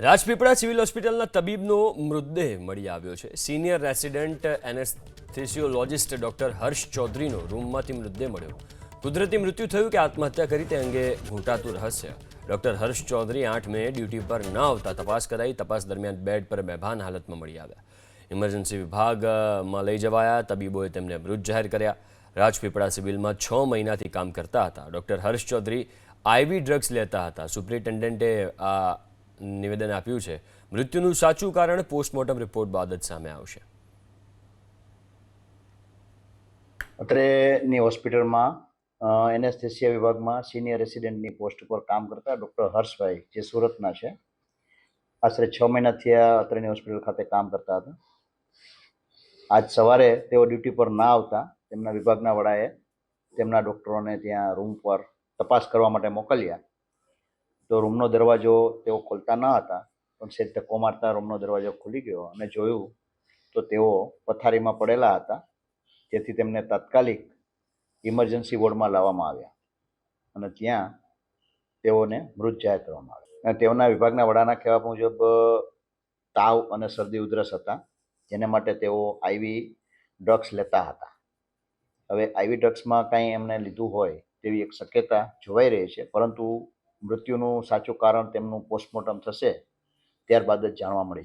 Rajpipla civil હોસ્પિટલના તબીબનો મૃતદેહ મળી આવ્યો છે. સિનિયર રેસિડેન્ટ એનેસ્થેસિયોલોજિસ્ટ ડોક્ટર હર્ષ ચૌધરીનો રૂમમાંથી મૃતદેહ મળ્યો. કુદરતી મૃત્યુ થયું કે આત્મહત્યા કરી તે અંગે ઘૂંટાતું રહસ્ય. ડોક્ટર હર્ષ ચૌધરી 8 મે ડ્યુટી પર ન આવતા તપાસ કરાઈ. તપાસ દરમિયાન બેડ પર બેભાન હાલતમાં મળી આવ્યા. ઇમરજન્સી વિભાગમાં લઈ જવાયા. તબીબોએ તેમને મૃત જાહેર કર્યા. રાજપીપળા સિવિલમાં 6 મહિનાથી કામ કરતા હતા ડોક્ટર હર્ષ ચૌધરી આઈવી ડ્રગ્સ લેતા હતા. સુપ્રિન્ટેન્ડન્ટે આ નિવેદન આપ્યું છે. મૃત્યુનું સાચું કારણ પોસ્ટમોર્ટમ રિપોર્ટ બાદ જ સામે આવશે. અત્રેની હોસ્પિટલમાં એનેસ્થેસિયા વિભાગમાં સિનિયર રેસિડેન્ટની પોસ્ટ પર કામ કરતા ડૉક્ટર હર્ષભાઈ, જે સુરતના છે, આશરે 6 મહિનાથી આ અત્રેની હોસ્પિટલ ખાતે કામ કરતા હતા. આજ સવારે તેઓ ડ્યુટી પર ના આવતા તેમના વિભાગના વડાએ તેમના ડૉક્ટરોને ત્યાં રૂમ પર તપાસ કરવા માટે મોકલ્યા. તો રૂમનો દરવાજો તેઓ ખોલતા ન હતા, પણ સેજ ધક્કો મારતા રૂમનો દરવાજો ખુલી ગયો અને જોયું તો તેઓ પથારીમાં પડેલા હતા, જેથી તેમને તાત્કાલિક ઇમરજન્સી વોર્ડમાં લાવવામાં આવ્યા અને ત્યાં તેઓને મૃત જાહેર કરવામાં આવ્યા. અને તેઓના વિભાગના વડાના કહેવા મુજબ તાવ અને શરદી ઉધરસ હતા, જેને માટે તેઓ આઈવી ડ્રગ્સ લેતા હતા. હવે આઈવી ડ્રગ્સમાં કાંઈ એમને લીધું હોય તેવી એક શક્યતા જોવાઈ રહી છે, પરંતુ મૃત્યુનું સાચું કારણ તેમનું પોસ્ટમોર્ટમ થશે ત્યારબાદ જ જાણવા મળી શકે.